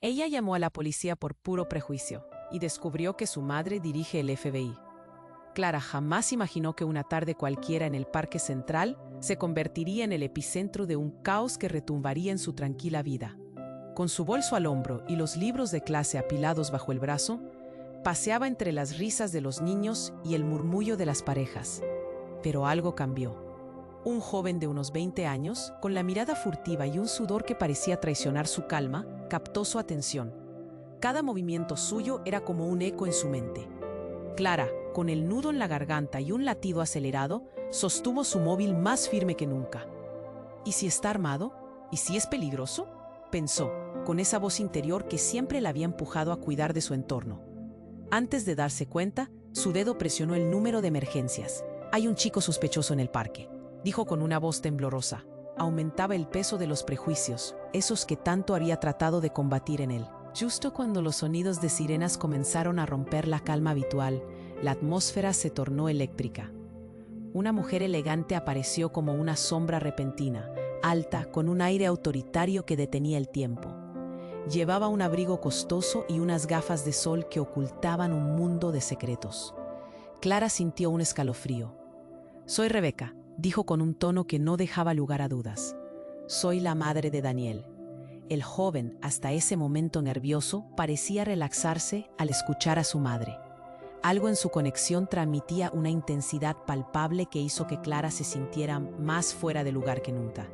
Ella llamó a la policía por puro prejuicio y descubrió que su madre dirige el FBI. Clara jamás imaginó que una tarde cualquiera en el Parque Central se convertiría en el epicentro de un caos que retumbaría en su tranquila vida. Con su bolso al hombro y los libros de clase apilados bajo el brazo, paseaba entre las risas de los niños y el murmullo de las parejas. Pero algo cambió. Un joven de unos 20 años, con la mirada furtiva y un sudor que parecía traicionar su calma, captó su atención. Cada movimiento suyo era como un eco en su mente. Clara, con el nudo en la garganta y un latido acelerado, sostuvo su móvil más firme que nunca. ¿Y si está armado? ¿Y si es peligroso? Pensó, con esa voz interior que siempre la había empujado a cuidar de su entorno. Antes de darse cuenta, su dedo presionó el número de emergencias. «Hay un chico sospechoso en el parque», dijo con una voz temblorosa. Aumentaba el peso de los prejuicios, esos que tanto había tratado de combatir en él. Justo cuando los sonidos de sirenas comenzaron a romper la calma habitual, la atmósfera se tornó eléctrica. Una mujer elegante apareció como una sombra repentina, alta, con un aire autoritario que detenía el tiempo. Llevaba un abrigo costoso y unas gafas de sol que ocultaban un mundo de secretos. Clara sintió un escalofrío. «Soy Rebeca», dijo con un tono que no dejaba lugar a dudas. «Soy la madre de Daniel». El joven, hasta ese momento nervioso, parecía relaxarse al escuchar a su madre. Algo en su conexión transmitía una intensidad palpable que hizo que Clara se sintiera más fuera de lugar que nunca.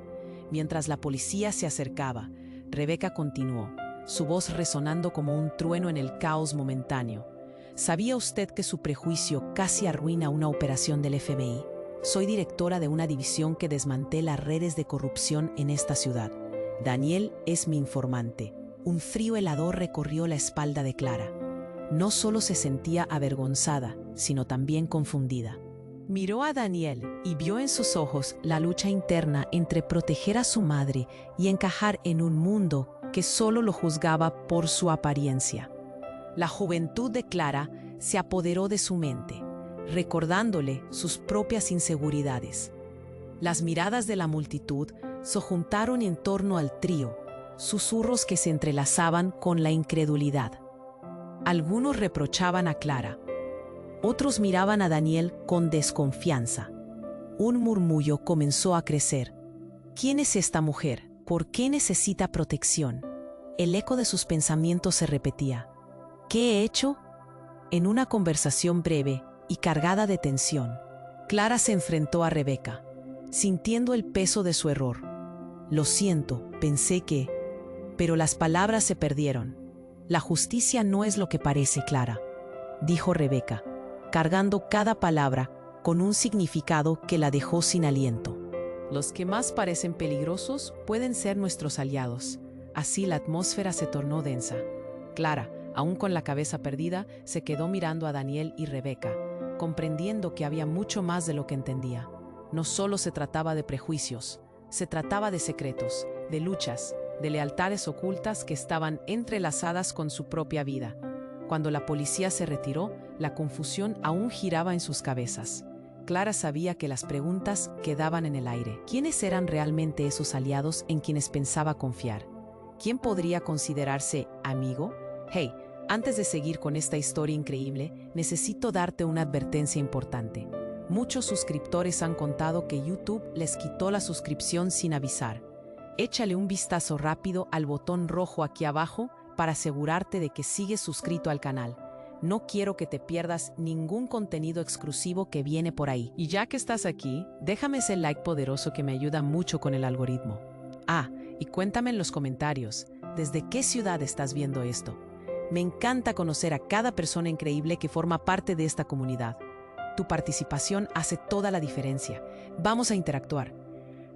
Mientras la policía se acercaba, Rebeca continuó, su voz resonando como un trueno en el caos momentáneo. «¿Sabía usted que su prejuicio casi arruina una operación del FBI? Soy directora de una división que desmantela redes de corrupción en esta ciudad. Daniel es mi informante». Un frío helador recorrió la espalda de Clara. No solo se sentía avergonzada, sino también confundida. Miró a Daniel y vio en sus ojos la lucha interna entre proteger a su madre y encajar en un mundo que solo lo juzgaba por su apariencia. La juventud de Clara se apoderó de su mente, recordándole sus propias inseguridades. Las miradas de la multitud se juntaron en torno al trío, susurros que se entrelazaban con la incredulidad. Algunos reprochaban a Clara. Otros miraban a Daniel con desconfianza. Un murmullo comenzó a crecer. «¿Quién es esta mujer? ¿Por qué necesita protección?». El eco de sus pensamientos se repetía. «¿Qué he hecho?». En una conversación breve y cargada de tensión, Clara se enfrentó a Rebeca, sintiendo el peso de su error. «Lo siento, pensé que…». Pero las palabras se perdieron. «La justicia no es lo que parece, Clara», dijo Rebeca, cargando cada palabra con un significado que la dejó sin aliento. «Los que más parecen peligrosos pueden ser nuestros aliados». Así la atmósfera se tornó densa. Clara, aún con la cabeza perdida, se quedó mirando a Daniel y Rebeca, comprendiendo que había mucho más de lo que entendía. No solo se trataba de prejuicios, se trataba de secretos, de luchas, de lealtades ocultas que estaban entrelazadas con su propia vida. Cuando la policía se retiró, la confusión aún giraba en sus cabezas. Clara sabía que las preguntas quedaban en el aire. ¿Quiénes eran realmente esos aliados en quienes pensaba confiar? ¿Quién podría considerarse amigo? Hey, antes de seguir con esta historia increíble, necesito darte una advertencia importante. Muchos suscriptores han contado que YouTube les quitó la suscripción sin avisar. Échale un vistazo rápido al botón rojo aquí abajo para asegurarte de que sigues suscrito al canal. No quiero que te pierdas ningún contenido exclusivo que viene por ahí. Y ya que estás aquí, déjame ese like poderoso que me ayuda mucho con el algoritmo. Y cuéntame en los comentarios, ¿desde qué ciudad estás viendo esto? Me encanta conocer a cada persona increíble que forma parte de esta comunidad. Tu participación hace toda la diferencia. Vamos a interactuar.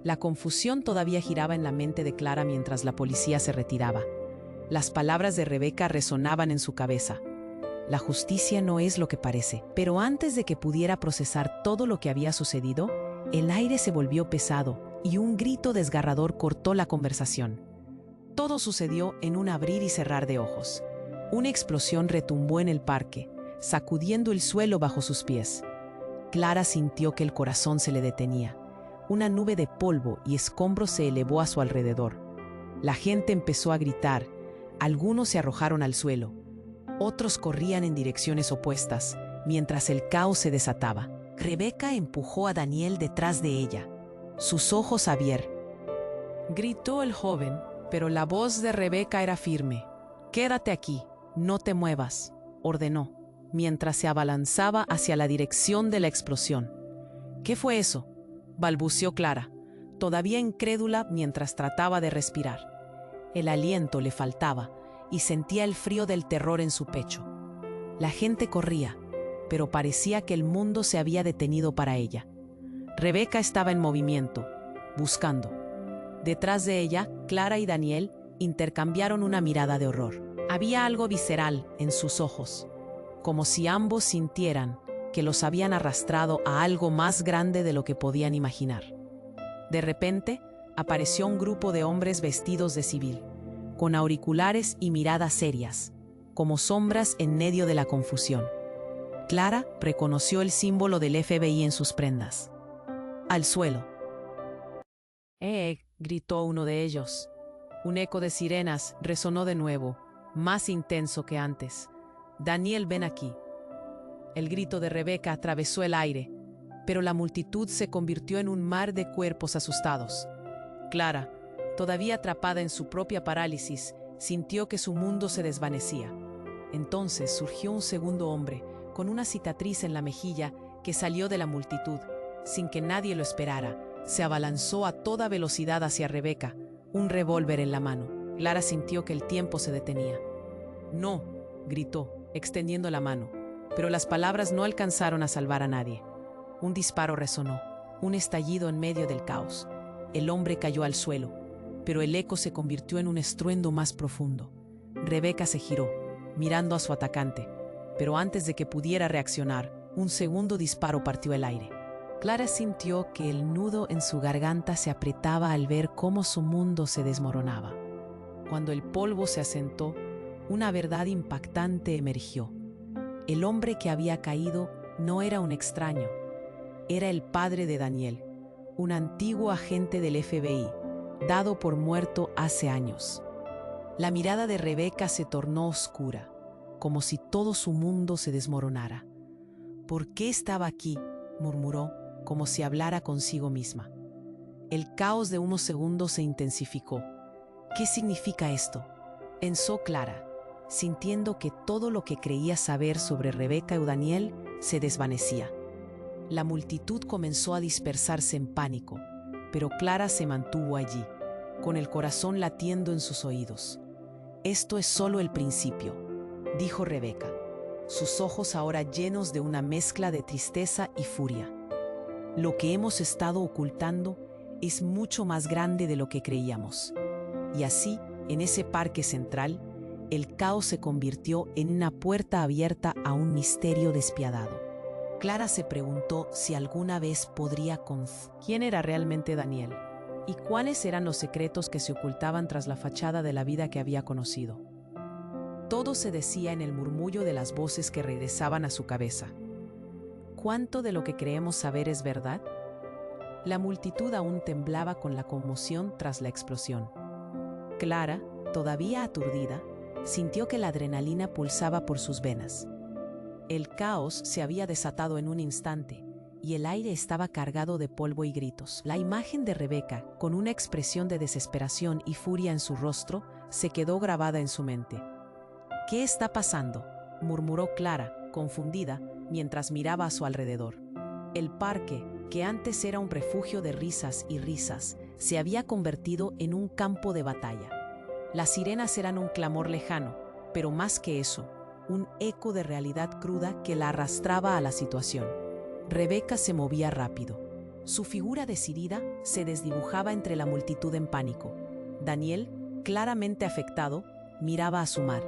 La confusión todavía giraba en la mente de Clara mientras la policía se retiraba. Las palabras de Rebeca resonaban en su cabeza. La justicia no es lo que parece. Pero antes de que pudiera procesar todo lo que había sucedido, el aire se volvió pesado y un grito desgarrador cortó la conversación. Todo sucedió en un abrir y cerrar de ojos. Una explosión retumbó en el parque, sacudiendo el suelo bajo sus pies. Clara sintió que el corazón se le detenía. Una nube de polvo y escombros se elevó a su alrededor. La gente empezó a gritar. Algunos se arrojaron al suelo, otros corrían en direcciones opuestas, mientras el caos se desataba. Rebeca empujó a Daniel detrás de ella, sus ojos abiertos. Gritó el joven, pero la voz de Rebeca era firme. «Quédate aquí, no te muevas», ordenó, mientras se abalanzaba hacia la dirección de la explosión. «¿Qué fue eso?», balbuceó Clara, todavía incrédula mientras trataba de respirar. El aliento le faltaba y sentía el frío del terror en su pecho. La gente corría, pero parecía que el mundo se había detenido para ella. Rebeca estaba en movimiento, buscando. Detrás de ella, Clara y Daniel intercambiaron una mirada de horror. Había algo visceral en sus ojos, como si ambos sintieran que los habían arrastrado a algo más grande de lo que podían imaginar. De repente, apareció un grupo de hombres vestidos de civil, con auriculares y miradas serias, como sombras en medio de la confusión. Clara reconoció el símbolo del FBI en sus prendas. «Al suelo». Gritó uno de ellos. Un eco de sirenas resonó de nuevo, más intenso que antes. «Daniel, ven aquí». El grito de Rebeca atravesó el aire, pero la multitud se convirtió en un mar de cuerpos asustados. Clara, todavía atrapada en su propia parálisis, sintió que su mundo se desvanecía. Entonces surgió un segundo hombre, con una cicatriz en la mejilla, que salió de la multitud. Sin que nadie lo esperara, se abalanzó a toda velocidad hacia Rebeca, un revólver en la mano. Clara sintió que el tiempo se detenía. «No», gritó, extendiendo la mano, pero las palabras no alcanzaron a salvar a nadie. Un disparo resonó, un estallido en medio del caos. El hombre cayó al suelo, pero el eco se convirtió en un estruendo más profundo. Rebeca se giró, mirando a su atacante, pero antes de que pudiera reaccionar, un segundo disparo partió el aire. Clara sintió que el nudo en su garganta se apretaba al ver cómo su mundo se desmoronaba. Cuando el polvo se asentó, una verdad impactante emergió. El hombre que había caído no era un extraño, era el padre de Daniel, un antiguo agente del FBI, dado por muerto hace años. La mirada de Rebeca se tornó oscura, como si todo su mundo se desmoronara. «¿Por qué estaba aquí?», murmuró, como si hablara consigo misma. El caos de unos segundos se intensificó. «¿Qué significa esto?», pensó Clara, sintiendo que todo lo que creía saber sobre Rebeca y Daniel se desvanecía. La multitud comenzó a dispersarse en pánico, pero Clara se mantuvo allí, con el corazón latiendo en sus oídos. «Esto es solo el principio», dijo Rebeca, sus ojos ahora llenos de una mezcla de tristeza y furia. «Lo que hemos estado ocultando es mucho más grande de lo que creíamos». Y así, en ese parque central, el caos se convirtió en una puerta abierta a un misterio despiadado. Clara se preguntó si alguna vez podría ¿Quién era realmente Daniel? ¿Y cuáles eran los secretos que se ocultaban tras la fachada de la vida que había conocido? Todo se decía en el murmullo de las voces que regresaban a su cabeza. ¿Cuánto de lo que creemos saber es verdad? La multitud aún temblaba con la conmoción tras la explosión. Clara, todavía aturdida, sintió que la adrenalina pulsaba por sus venas. El caos se había desatado en un instante, y el aire estaba cargado de polvo y gritos. La imagen de Rebeca, con una expresión de desesperación y furia en su rostro, se quedó grabada en su mente. «¿Qué está pasando?», murmuró Clara, confundida, mientras miraba a su alrededor. El parque, que antes era un refugio de risas y risas, se había convertido en un campo de batalla. Las sirenas eran un clamor lejano, pero más que eso, un eco de realidad cruda que la arrastraba a la situación. Rebeca se movía rápido. Su figura decidida se desdibujaba entre la multitud en pánico. Daniel, claramente afectado, miraba a su mar.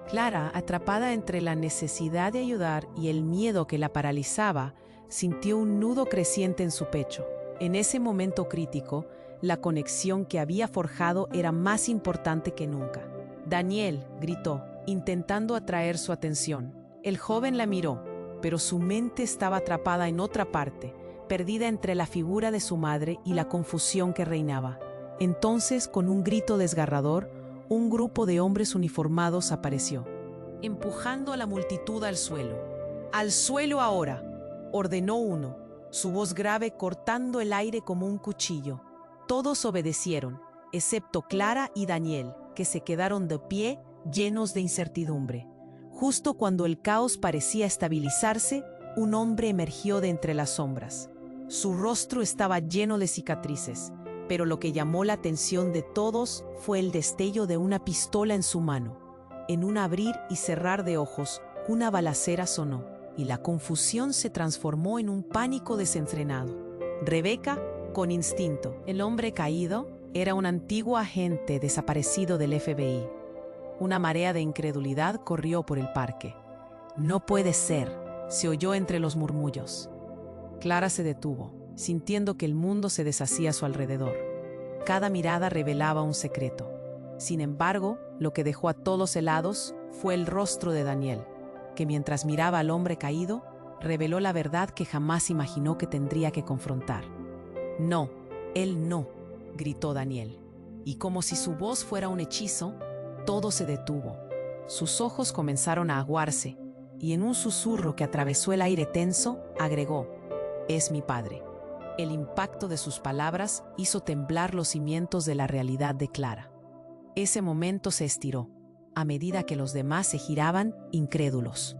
Clara, atrapada entre la necesidad de ayudar y el miedo que la paralizaba, sintió un nudo creciente en su pecho. En ese momento crítico, la conexión que había forjado era más importante que nunca. «Daniel», gritó, intentando atraer su atención. El joven la miró, pero su mente estaba atrapada en otra parte, perdida entre la figura de su madre y la confusión que reinaba. Entonces, con un grito desgarrador, un grupo de hombres uniformados apareció, empujando a la multitud al suelo. ¡Al suelo ahora!, ordenó uno, su voz grave cortando el aire como un cuchillo. Todos obedecieron, excepto Clara y Daniel, que se quedaron de pie, llenos de incertidumbre. Justo cuando el caos parecía estabilizarse, un hombre emergió de entre las sombras. Su rostro estaba lleno de cicatrices, pero lo que llamó la atención de todos fue el destello de una pistola en su mano. En un abrir y cerrar de ojos, una balacera sonó, y la confusión se transformó en un pánico desenfrenado. Rebeca, con instinto. El hombre caído era un antiguo agente desaparecido del FBI. Una marea de incredulidad corrió por el parque. «No puede ser», se oyó entre los murmullos. Clara se detuvo, sintiendo que el mundo se deshacía a su alrededor. Cada mirada revelaba un secreto. Sin embargo, lo que dejó a todos helados fue el rostro de Daniel, que mientras miraba al hombre caído, reveló la verdad que jamás imaginó que tendría que confrontar. «No, él no», gritó Daniel. Y como si su voz fuera un hechizo, todo se detuvo. Sus ojos comenzaron a aguarse, y en un susurro que atravesó el aire tenso, agregó: «Es mi padre». El impacto de sus palabras hizo temblar los cimientos de la realidad de Clara. Ese momento se estiró, a medida que los demás se giraban, incrédulos.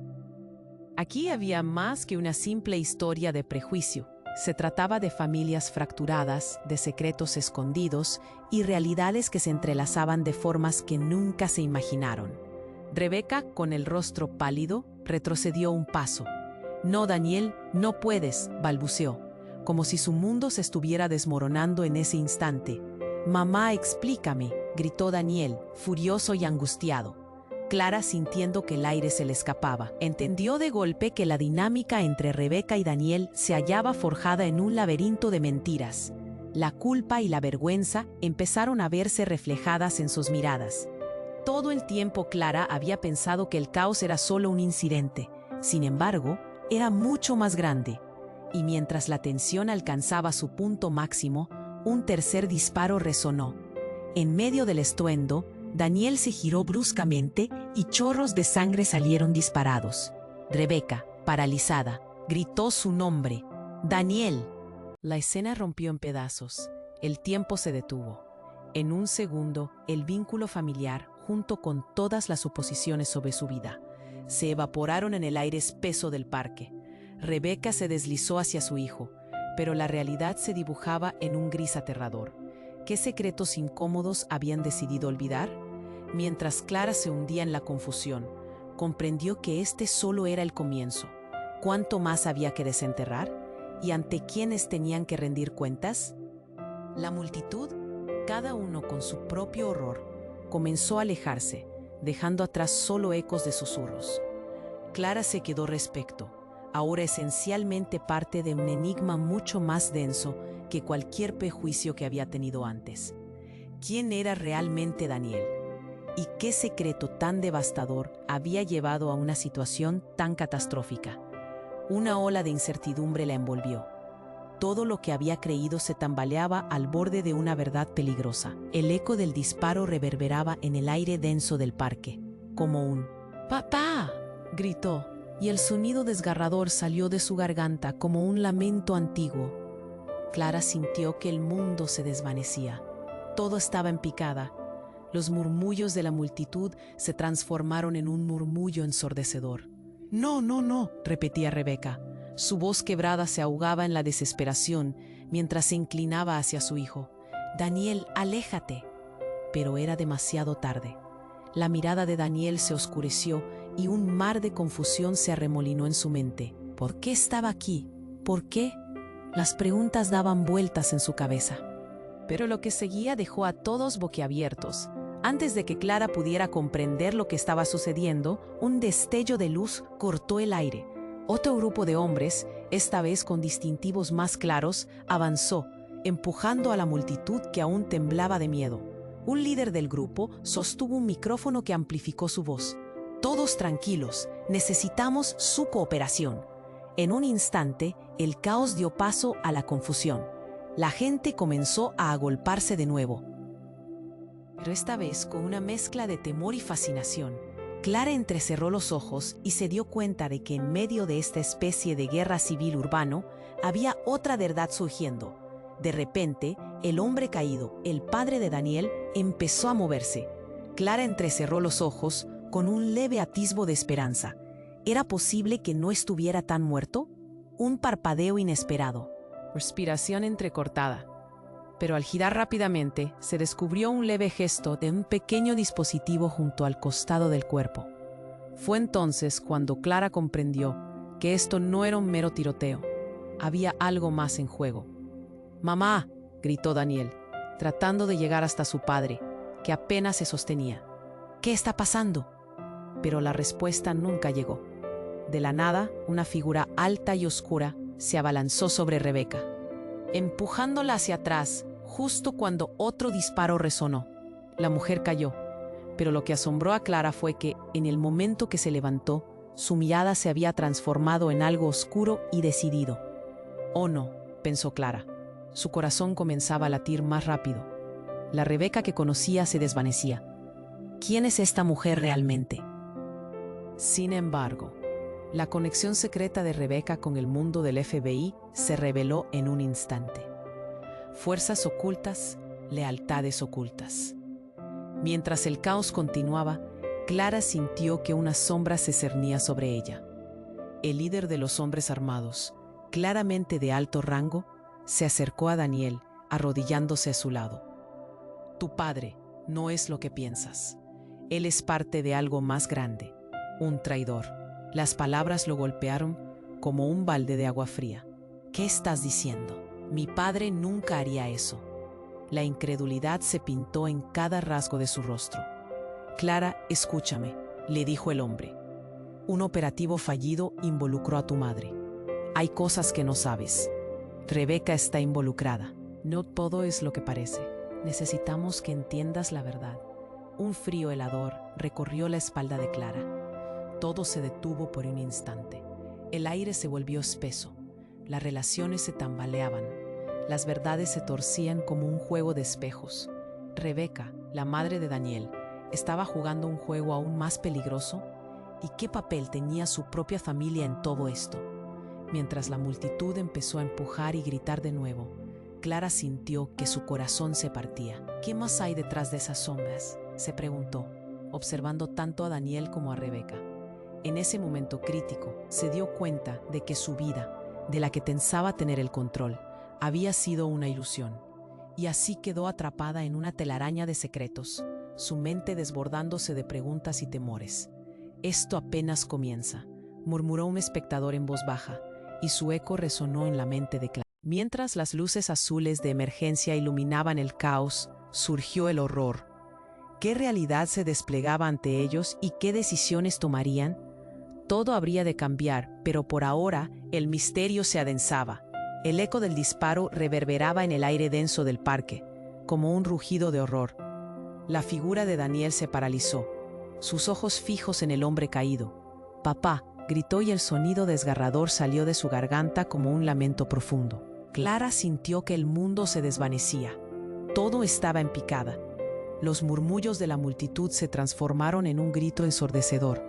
Aquí había más que una simple historia de prejuicio. Se trataba de familias fracturadas, de secretos escondidos y realidades que se entrelazaban de formas que nunca se imaginaron. Rebeca, con el rostro pálido, retrocedió un paso. «No, Daniel, no puedes», balbuceó, como si su mundo se estuviera desmoronando en ese instante. «Mamá, explícame», gritó Daniel, furioso y angustiado. Clara, sintiendo que el aire se le escapaba, entendió de golpe que la dinámica entre Rebeca y Daniel se hallaba forjada en un laberinto de mentiras. La culpa y la vergüenza empezaron a verse reflejadas en sus miradas. Todo el tiempo Clara había pensado que el caos era solo un incidente. Sin embargo, era mucho más grande. Y mientras la tensión alcanzaba su punto máximo, un tercer disparo resonó. En medio del estruendo, Daniel se giró bruscamente y chorros de sangre salieron disparados. Rebeca, paralizada, gritó su nombre: «¡Daniel!». La escena rompió en pedazos. El tiempo se detuvo. En un segundo, el vínculo familiar, junto con todas las suposiciones sobre su vida, se evaporaron en el aire espeso del parque. Rebeca se deslizó hacia su hijo, pero la realidad se dibujaba en un gris aterrador. ¿Qué secretos incómodos habían decidido olvidar? Mientras Clara se hundía en la confusión, comprendió que este solo era el comienzo. ¿Cuánto más había que desenterrar? ¿Y ante quiénes tenían que rendir cuentas? La multitud, cada uno con su propio horror, comenzó a alejarse, dejando atrás solo ecos de susurros. Clara se quedó respecto, ahora esencialmente parte de un enigma mucho más denso que cualquier prejuicio que había tenido antes. ¿Quién era realmente Daniel? ¿Y qué secreto tan devastador había llevado a una situación tan catastrófica? Una ola de incertidumbre la envolvió. Todo lo que había creído se tambaleaba al borde de una verdad peligrosa. El eco del disparo reverberaba en el aire denso del parque, como un «¡Papá!», gritó, y el sonido desgarrador salió de su garganta como un lamento antiguo. Clara sintió que el mundo se desvanecía. Todo estaba en picada. Los murmullos de la multitud se transformaron en un murmullo ensordecedor. «No, no, no», repetía Rebeca. Su voz quebrada se ahogaba en la desesperación mientras se inclinaba hacia su hijo. «Daniel, aléjate». Pero era demasiado tarde. La mirada de Daniel se oscureció y un mar de confusión se arremolinó en su mente. ¿Por qué estaba aquí? ¿Por qué? Las preguntas daban vueltas en su cabeza. Pero lo que seguía dejó a todos boquiabiertos. Antes de que Clara pudiera comprender lo que estaba sucediendo, un destello de luz cortó el aire. Otro grupo de hombres, esta vez con distintivos más claros, avanzó, empujando a la multitud que aún temblaba de miedo. Un líder del grupo sostuvo un micrófono que amplificó su voz. «Todos tranquilos, necesitamos su cooperación». En un instante, el caos dio paso a la confusión. La gente comenzó a agolparse de nuevo. Pero esta vez, con una mezcla de temor y fascinación, Clara entrecerró los ojos y se dio cuenta de que en medio de esta especie de guerra civil urbano había otra verdad surgiendo. De repente, el hombre caído, el padre de Daniel, empezó a moverse. Clara entrecerró los ojos con un leve atisbo de esperanza. ¿Era posible que no estuviera tan muerto? Un parpadeo inesperado. Respiración entrecortada. Pero al girar rápidamente, se descubrió un leve gesto de un pequeño dispositivo junto al costado del cuerpo. Fue entonces cuando Clara comprendió que esto no era un mero tiroteo. Había algo más en juego. «¡Mamá!», gritó Daniel, tratando de llegar hasta su padre, que apenas se sostenía. «¿Qué está pasando?». Pero la respuesta nunca llegó. De la nada, una figura alta y oscura se abalanzó sobre Rebeca, empujándola hacia atrás, justo cuando otro disparo resonó. La mujer cayó, pero lo que asombró a Clara fue que, en el momento que se levantó, su mirada se había transformado en algo oscuro y decidido. «Oh no», pensó Clara. Su corazón comenzaba a latir más rápido. La Rebeca que conocía se desvanecía. ¿Quién es esta mujer realmente? Sin embargo, la conexión secreta de Rebeca con el mundo del FBI se reveló en un instante. Fuerzas ocultas, lealtades ocultas. Mientras el caos continuaba, Clara sintió que una sombra se cernía sobre ella. El líder de los hombres armados, claramente de alto rango, se acercó a Daniel, arrodillándose a su lado. «Tu padre no es lo que piensas. Él es parte de algo más grande, un traidor». Las palabras lo golpearon como un balde de agua fría. «¿Qué estás diciendo? Mi padre nunca haría eso». La incredulidad se pintó en cada rasgo de su rostro. «Clara, escúchame», le dijo el hombre. «Un operativo fallido involucró a tu madre. Hay cosas que no sabes. Rebeca está involucrada. No todo es lo que parece. Necesitamos que entiendas la verdad». Un frío helador recorrió la espalda de Clara. Todo se detuvo por un instante. El aire se volvió espeso. Las relaciones se tambaleaban. Las verdades se torcían como un juego de espejos. Rebeca, la madre de Daniel, estaba jugando un juego aún más peligroso. ¿Y qué papel tenía su propia familia en todo esto? Mientras la multitud empezó a empujar y gritar de nuevo, Clara sintió que su corazón se partía. ¿Qué más hay detrás de esas sombras?, se preguntó, observando tanto a Daniel como a Rebeca. En ese momento crítico, se dio cuenta de que su vida, de la que pensaba tener el control, había sido una ilusión. Y así quedó atrapada en una telaraña de secretos, su mente desbordándose de preguntas y temores. «Esto apenas comienza», murmuró un espectador en voz baja, y su eco resonó en la mente de Clara. Mientras las luces azules de emergencia iluminaban el caos, surgió el horror. ¿Qué realidad se desplegaba ante ellos y qué decisiones tomarían? Todo habría de cambiar, pero por ahora el misterio se adensaba. El eco del disparo reverberaba en el aire denso del parque, como un rugido de horror. La figura de Daniel se paralizó, sus ojos fijos en el hombre caído. «Papá», gritó, y el sonido desgarrador salió de su garganta como un lamento profundo. Clara sintió que el mundo se desvanecía. Todo estaba en picada. Los murmullos de la multitud se transformaron en un grito ensordecedor.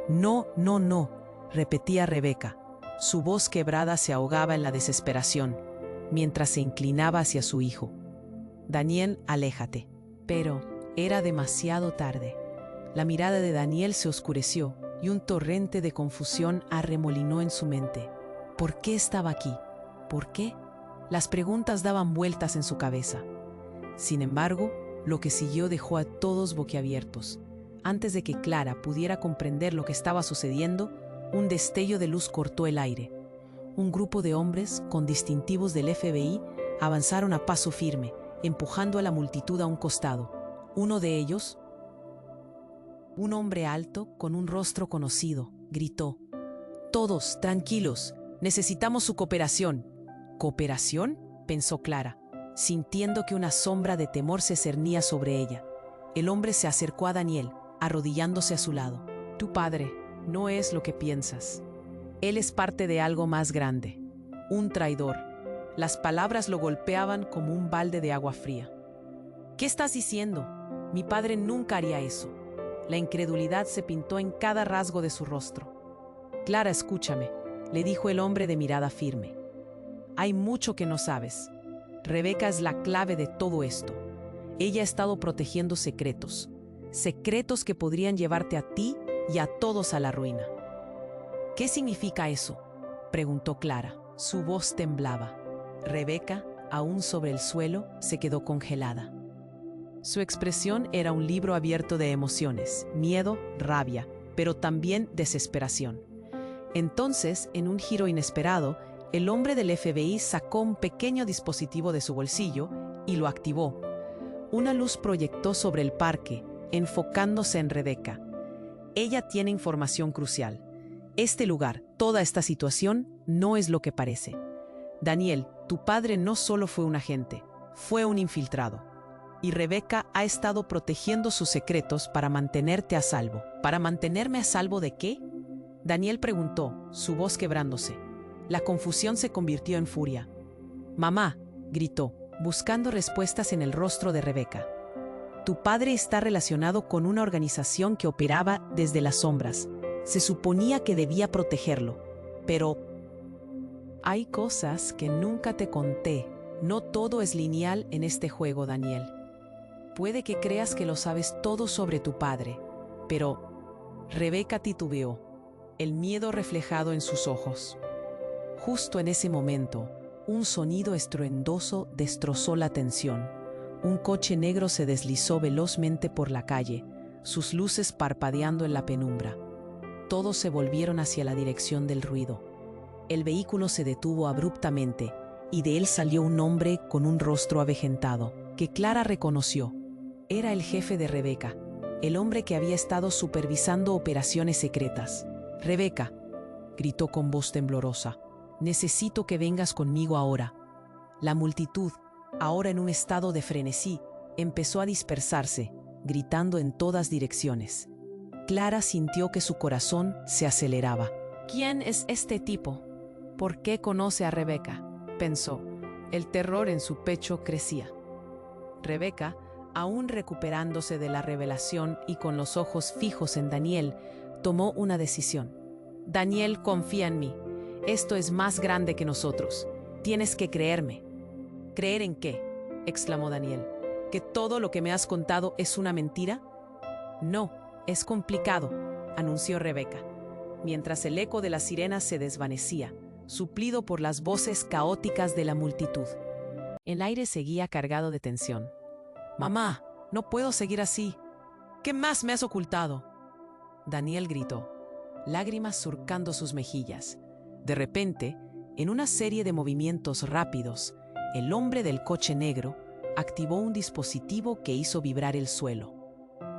«No, no, no», repetía Rebeca. Su voz quebrada se ahogaba en la desesperación, mientras se inclinaba hacia su hijo. «Daniel, aléjate». Pero era demasiado tarde. La mirada de Daniel se oscureció y un torrente de confusión arremolinó en su mente. ¿Por qué estaba aquí? ¿Por qué? Las preguntas daban vueltas en su cabeza. Sin embargo, lo que siguió dejó a todos boquiabiertos. Antes de que Clara pudiera comprender lo que estaba sucediendo, un destello de luz cortó el aire. Un grupo de hombres con distintivos del FBI avanzaron a paso firme, empujando a la multitud a un costado. Uno de ellos, un hombre alto con un rostro conocido, gritó: «Todos, tranquilos, necesitamos su cooperación». «¿Cooperación?», pensó Clara, sintiendo que una sombra de temor se cernía sobre ella. El hombre se acercó a Daniel, arrodillándose a su lado. «Tu padre no es lo que piensas. Él es parte de algo más grande, un traidor». Las palabras lo golpeaban como un balde de agua fría. «¿Qué estás diciendo?», Mi padre nunca haría eso. La incredulidad se pintó en cada rasgo de su rostro. Clara, escúchame, le dijo el hombre de mirada firme. Hay mucho que no sabes. Rebeca es la clave de todo esto. Ella ha estado protegiendo secretos. Secretos que podrían llevarte a ti y a todos a la ruina. ¿Qué significa eso?, preguntó Clara. Su voz temblaba. Rebeca, aún sobre el suelo, se quedó congelada. Su expresión era un libro abierto de emociones, miedo, rabia, pero también desesperación. Entonces, en un giro inesperado, el hombre del FBI sacó un pequeño dispositivo de su bolsillo y lo activó. Una luz proyectó sobre el parque, enfocándose en Rebeca. Ella tiene información crucial. Este lugar, toda esta situación, no es lo que parece. Daniel, tu padre no solo fue un agente, fue un infiltrado. Y Rebeca ha estado protegiendo sus secretos para mantenerte a salvo. ¿Para mantenerme a salvo de qué?, Daniel preguntó, su voz quebrándose. La confusión se convirtió en furia. «Mamá», gritó, buscando respuestas en el rostro de Rebeca. «Tu padre está relacionado con una organización que operaba desde las sombras. Se suponía que debía protegerlo. Pero hay cosas que nunca te conté. No todo es lineal en este juego, Daniel. Puede que creas que lo sabes todo sobre tu padre, pero…» Rebeca titubeó, el miedo reflejado en sus ojos. Justo en ese momento, un sonido estruendoso destrozó la tensión. Un coche negro se deslizó velozmente por la calle, sus luces parpadeando en la penumbra. Todos se volvieron hacia la dirección del ruido. El vehículo se detuvo abruptamente y de él salió un hombre con un rostro avejentado, que Clara reconoció. Era el jefe de Rebeca, el hombre que había estado supervisando operaciones secretas. «Rebeca», gritó con voz temblorosa, «necesito que vengas conmigo ahora». La multitud, ahora en un estado de frenesí, empezó a dispersarse, gritando en todas direcciones. Clara sintió que su corazón se aceleraba. «¿Quién es este tipo? ¿Por qué conoce a Rebeca?», pensó. El terror en su pecho crecía. Rebeca, aún recuperándose de la revelación y con los ojos fijos en Daniel, tomó una decisión. «Daniel, confía en mí. Esto es más grande que nosotros. Tienes que creerme». «¿Creer en qué?», exclamó Daniel. «¿Que todo lo que me has contado es una mentira?». «No, es complicado», anunció Rebeca, mientras el eco de las sirenas se desvanecía, suplido por las voces caóticas de la multitud. El aire seguía cargado de tensión. «Mamá, no puedo seguir así. ¿Qué más me has ocultado?», Daniel gritó, lágrimas surcando sus mejillas. De repente, en una serie de movimientos rápidos, el hombre del coche negro activó un dispositivo que hizo vibrar el suelo.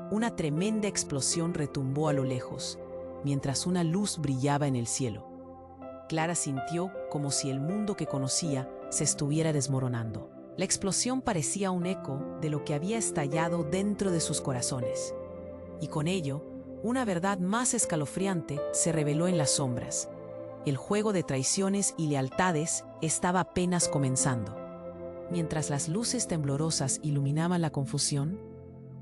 Una tremenda explosión retumbó a lo lejos, mientras una luz brillaba en el cielo. Clara sintió como si el mundo que conocía se estuviera desmoronando. La explosión parecía un eco de lo que había estallado dentro de sus corazones. Y con ello, una verdad más escalofriante se reveló en las sombras. El juego de traiciones y lealtades estaba apenas comenzando. Mientras las luces temblorosas iluminaban la confusión,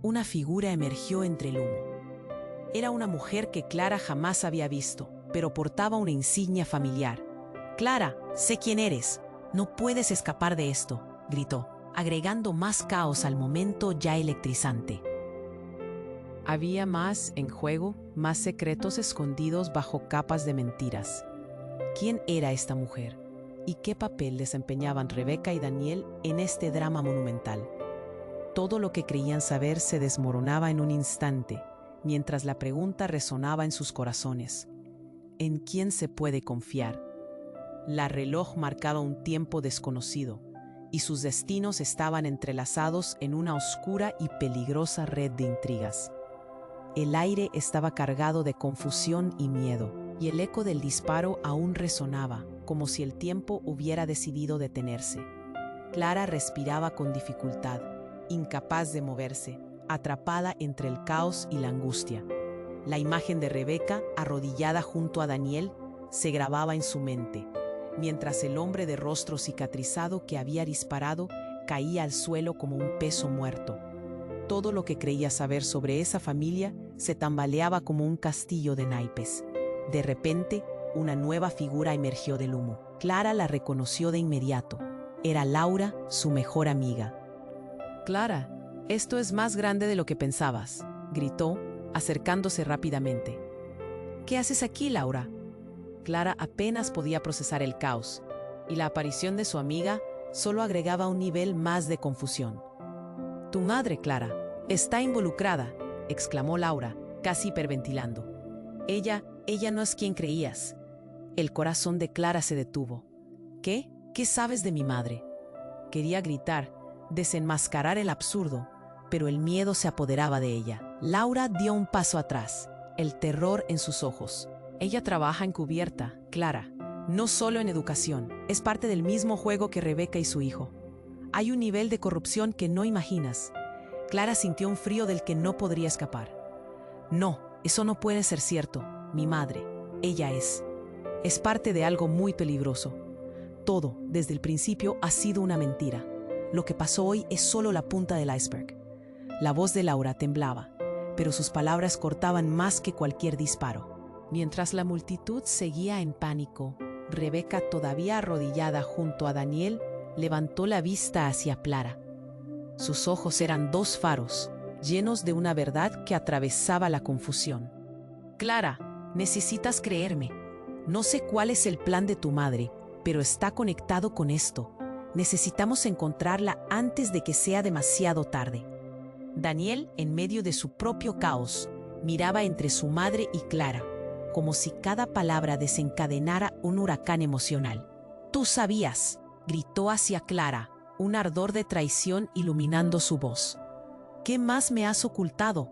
una figura emergió entre el humo. Era una mujer que Clara jamás había visto, pero portaba una insignia familiar. «Clara, sé quién eres. No puedes escapar de esto», gritó, agregando más caos al momento ya electrizante. Había más en juego, más secretos escondidos bajo capas de mentiras. ¿Quién era esta mujer? ¿Y qué papel desempeñaban Rebeca y Daniel en este drama monumental? Todo lo que creían saber se desmoronaba en un instante, mientras la pregunta resonaba en sus corazones. ¿En quién se puede confiar? La reloj marcaba un tiempo desconocido, y sus destinos estaban entrelazados en una oscura y peligrosa red de intrigas. El aire estaba cargado de confusión y miedo, y el eco del disparo aún resonaba, como si el tiempo hubiera decidido detenerse. Clara respiraba con dificultad, incapaz de moverse, atrapada entre el caos y la angustia. La imagen de Rebeca, arrodillada junto a Daniel, se grababa en su mente, mientras el hombre de rostro cicatrizado que había disparado caía al suelo como un peso muerto. Todo lo que creía saber sobre esa familia se tambaleaba como un castillo de naipes. De repente, una nueva figura emergió del humo. Clara la reconoció de inmediato. Era Laura, su mejor amiga. «Clara, esto es más grande de lo que pensabas», gritó, acercándose rápidamente. «¿Qué haces aquí, Laura?». Clara apenas podía procesar el caos, y la aparición de su amiga solo agregaba un nivel más de confusión. «Tu madre, Clara, está involucrada», exclamó Laura, casi hiperventilando. Ella no es quien creías». El corazón de Clara se detuvo. «¿Qué? ¿Qué sabes de mi madre?». Quería gritar, desenmascarar el absurdo, pero el miedo se apoderaba de ella. Laura dio un paso atrás, el terror en sus ojos. «Ella trabaja encubierta, Clara, no solo en educación, es parte del mismo juego que Rebeca y su hijo. Hay un nivel de corrupción que no imaginas». Clara sintió un frío del que no podría escapar. «No, eso no puede ser cierto. Mi madre, ella es parte de algo muy peligroso. Todo, desde el principio, ha sido una mentira. Lo que pasó hoy es solo la punta del iceberg». La voz de Laura temblaba, pero sus palabras cortaban más que cualquier disparo. Mientras la multitud seguía en pánico, Rebeca, todavía arrodillada junto a Daniel, levantó la vista hacia Clara. Sus ojos eran dos faros, llenos de una verdad que atravesaba la confusión. «Clara, necesitas creerme. No sé cuál es el plan de tu madre, pero está conectado con esto. Necesitamos encontrarla antes de que sea demasiado tarde». Daniel, en medio de su propio caos, miraba entre su madre y Clara, como si cada palabra desencadenara un huracán emocional. «Tú sabías», gritó hacia Clara, un ardor de traición iluminando su voz. «¿Qué más me has ocultado?».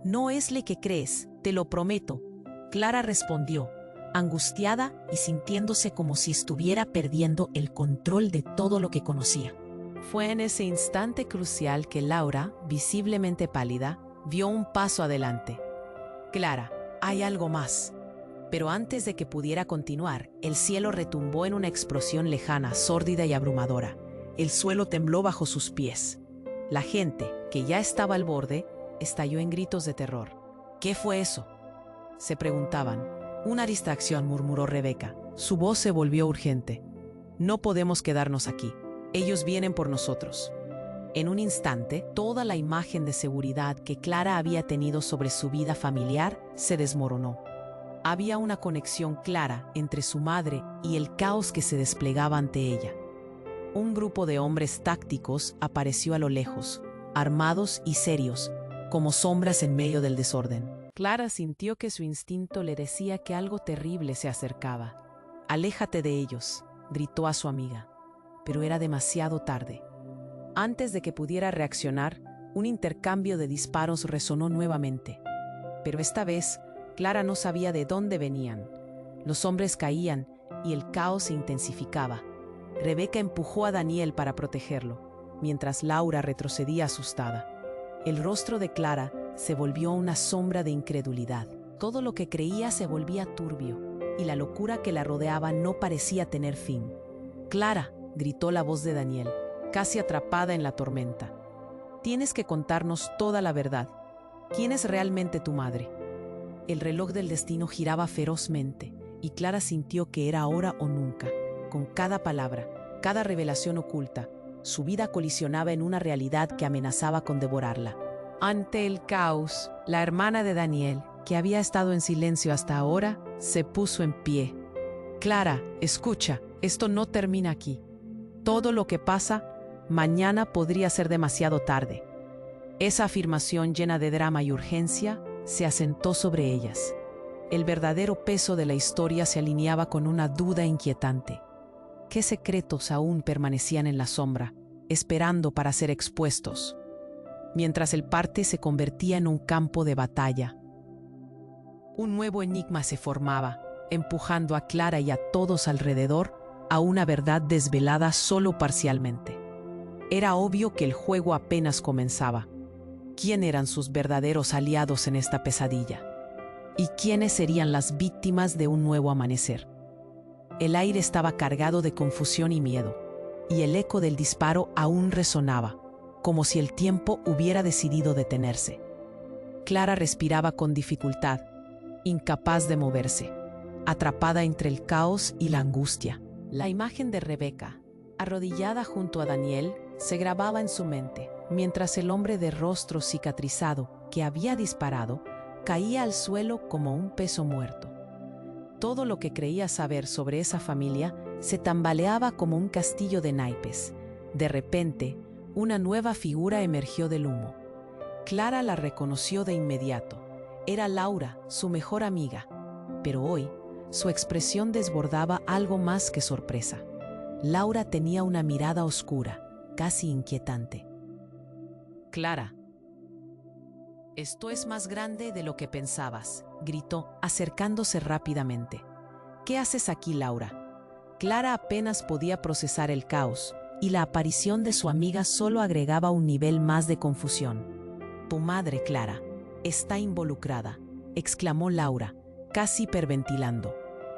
«No es lo que crees, te lo prometo», Clara respondió, angustiada y sintiéndose como si estuviera perdiendo el control de todo lo que conocía. Fue en ese instante crucial que Laura, visiblemente pálida, dio un paso adelante. «Clara, hay algo más». Pero antes de que pudiera continuar, el cielo retumbó en una explosión lejana, sórdida y abrumadora. El suelo tembló bajo sus pies. La gente, que ya estaba al borde, estalló en gritos de terror. «¿Qué fue eso?», se preguntaban. «Una distracción», murmuró Rebeca. Su voz se volvió urgente. «No podemos quedarnos aquí. Ellos vienen por nosotros». En un instante, toda la imagen de seguridad que Clara había tenido sobre su vida familiar se desmoronó. Había una conexión clara entre su madre y el caos que se desplegaba ante ella. Un grupo de hombres tácticos apareció a lo lejos, armados y serios, como sombras en medio del desorden. Clara sintió que su instinto le decía que algo terrible se acercaba. «Aléjate de ellos», gritó a su amiga, pero era demasiado tarde. Antes de que pudiera reaccionar, un intercambio de disparos resonó nuevamente. Pero esta vez, Clara no sabía de dónde venían. Los hombres caían y el caos se intensificaba. Rebeca empujó a Daniel para protegerlo, mientras Laura retrocedía asustada. El rostro de Clara se volvió una sombra de incredulidad. Todo lo que creía se volvía turbio, y la locura que la rodeaba no parecía tener fin. «Clara», gritó la voz de Daniel, casi atrapada en la tormenta. «Tienes que contarnos toda la verdad. ¿Quién es realmente tu madre?». El reloj del destino giraba ferozmente, y Clara sintió que era ahora o nunca. Con cada palabra, cada revelación oculta, su vida colisionaba en una realidad que amenazaba con devorarla. Ante el caos, la hermana de Daniel, que había estado en silencio hasta ahora, se puso en pie. «Clara, escucha, esto no termina aquí. Todo lo que pasa, mañana podría ser demasiado tarde». Esa afirmación llena de drama y urgencia se asentó sobre ellas. El verdadero peso de la historia se alineaba con una duda inquietante. ¿Qué secretos aún permanecían en la sombra, esperando para ser expuestos? Mientras el parte se convertía en un campo de batalla, un nuevo enigma se formaba, empujando a Clara y a todos alrededor a una verdad desvelada solo parcialmente. Era obvio que el juego apenas comenzaba. ¿Quién eran sus verdaderos aliados en esta pesadilla? ¿Y quiénes serían las víctimas de un nuevo amanecer? El aire estaba cargado de confusión y miedo, y el eco del disparo aún resonaba. como si el tiempo hubiera decidido detenerse. Clara respiraba con dificultad, incapaz de moverse, atrapada entre el caos y la angustia. La imagen de Rebeca, arrodillada junto a Daniel, se grababa en su mente, mientras el hombre de rostro cicatrizado que había disparado caía al suelo como un peso muerto. Todo lo que creía saber sobre esa familia se tambaleaba como un castillo de naipes. De repente, una nueva figura emergió del humo. Clara la reconoció de inmediato. Era Laura, su mejor amiga. Pero hoy, su expresión desbordaba algo más que sorpresa. Laura tenía una mirada oscura, casi inquietante. «Clara, esto es más grande de lo que pensabas», gritó, acercándose rápidamente. «¿Qué haces aquí, Laura?» Clara apenas podía procesar el caos, y la aparición de su amiga solo agregaba un nivel más de confusión. «Tu madre, Clara, está involucrada», exclamó Laura, casi hiperventilando.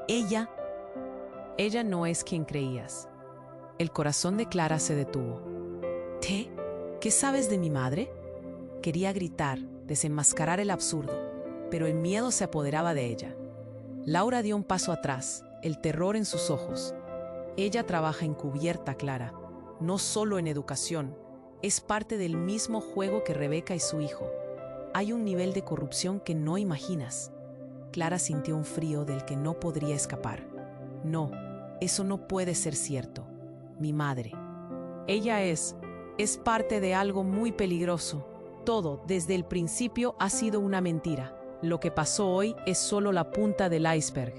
Ella no es quien creías». El corazón de Clara se detuvo. ¿Qué sabes de mi madre? Quería gritar, desenmascarar el absurdo, pero el miedo se apoderaba de ella. Laura dio un paso atrás, el terror en sus ojos. Ella trabaja encubierta, Clara, no solo en educación, es parte del mismo juego que Rebeca y su hijo. Hay un nivel de corrupción que no imaginas. Clara sintió un frío del que no podría escapar. No, eso no puede ser cierto. Mi madre. Ella es parte de algo muy peligroso. Todo, desde el principio, ha sido una mentira. Lo que pasó hoy es solo la punta del iceberg.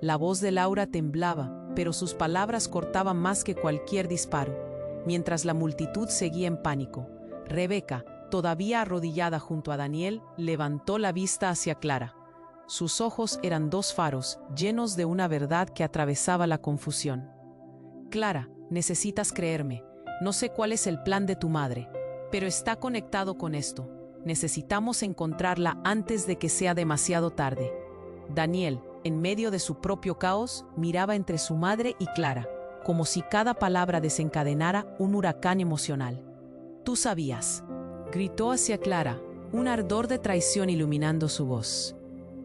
La voz de Laura temblaba, pero sus palabras cortaban más que cualquier disparo. Mientras la multitud seguía en pánico, Rebeca, todavía arrodillada junto a Daniel, levantó la vista hacia Clara. Sus ojos eran dos faros, llenos de una verdad que atravesaba la confusión. «Clara, necesitas creerme. No sé cuál es el plan de tu madre, pero está conectado con esto. Necesitamos encontrarla antes de que sea demasiado tarde». Daniel, en medio de su propio caos, miraba entre su madre y Clara, como si cada palabra desencadenara un huracán emocional. «Tú sabías», gritó hacia Clara, un ardor de traición iluminando su voz.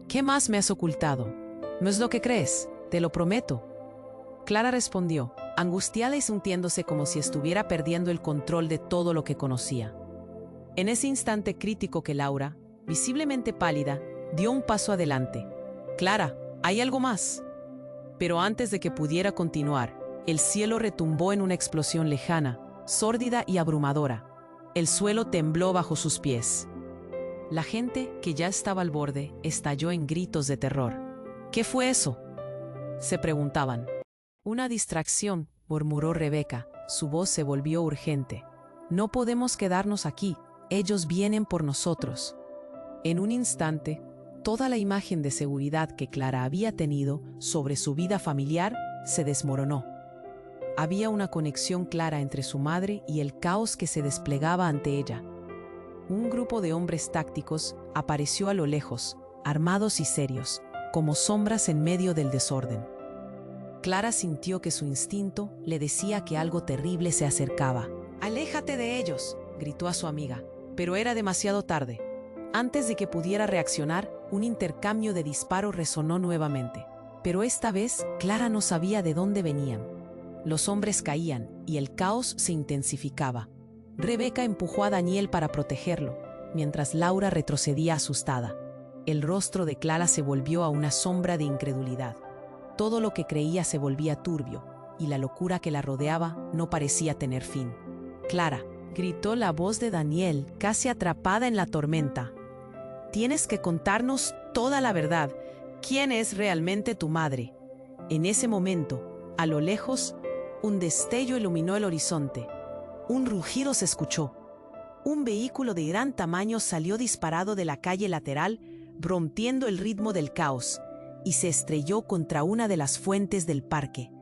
«¿Qué más me has ocultado? ¿No es lo que crees? Te lo prometo». Clara respondió, angustiada y sintiéndose como si estuviera perdiendo el control de todo lo que conocía. En ese instante crítico que Laura, visiblemente pálida, dio un paso adelante. «Clara, ¿hay algo más?» Pero antes de que pudiera continuar, el cielo retumbó en una explosión lejana, sórdida y abrumadora. El suelo tembló bajo sus pies. La gente, que ya estaba al borde, estalló en gritos de terror. «¿Qué fue eso?», se preguntaban. «Una distracción», murmuró Rebeca. Su voz se volvió urgente. «No podemos quedarnos aquí. Ellos vienen por nosotros». En un instante, toda la imagen de seguridad que Clara había tenido sobre su vida familiar se desmoronó. Había una conexión clara entre su madre y el caos que se desplegaba ante ella. Un grupo de hombres tácticos apareció a lo lejos, armados y serios, como sombras en medio del desorden. Clara sintió que su instinto le decía que algo terrible se acercaba. «¡Aléjate de ellos!», gritó a su amiga, pero era demasiado tarde. Antes de que pudiera reaccionar, un intercambio de disparos resonó nuevamente. Pero esta vez, Clara no sabía de dónde venían. Los hombres caían y el caos se intensificaba. Rebeca empujó a Daniel para protegerlo, mientras Laura retrocedía asustada. El rostro de Clara se volvió a una sombra de incredulidad. Todo lo que creía se volvía turbio, y la locura que la rodeaba no parecía tener fin. «Clara», gritó la voz de Daniel, casi atrapada en la tormenta. «Tienes que contarnos toda la verdad. ¿Quién es realmente tu madre?». En ese momento, a lo lejos, un destello iluminó el horizonte. Un rugido se escuchó. Un vehículo de gran tamaño salió disparado de la calle lateral, rompiendo el ritmo del caos, y se estrelló contra una de las fuentes del parque.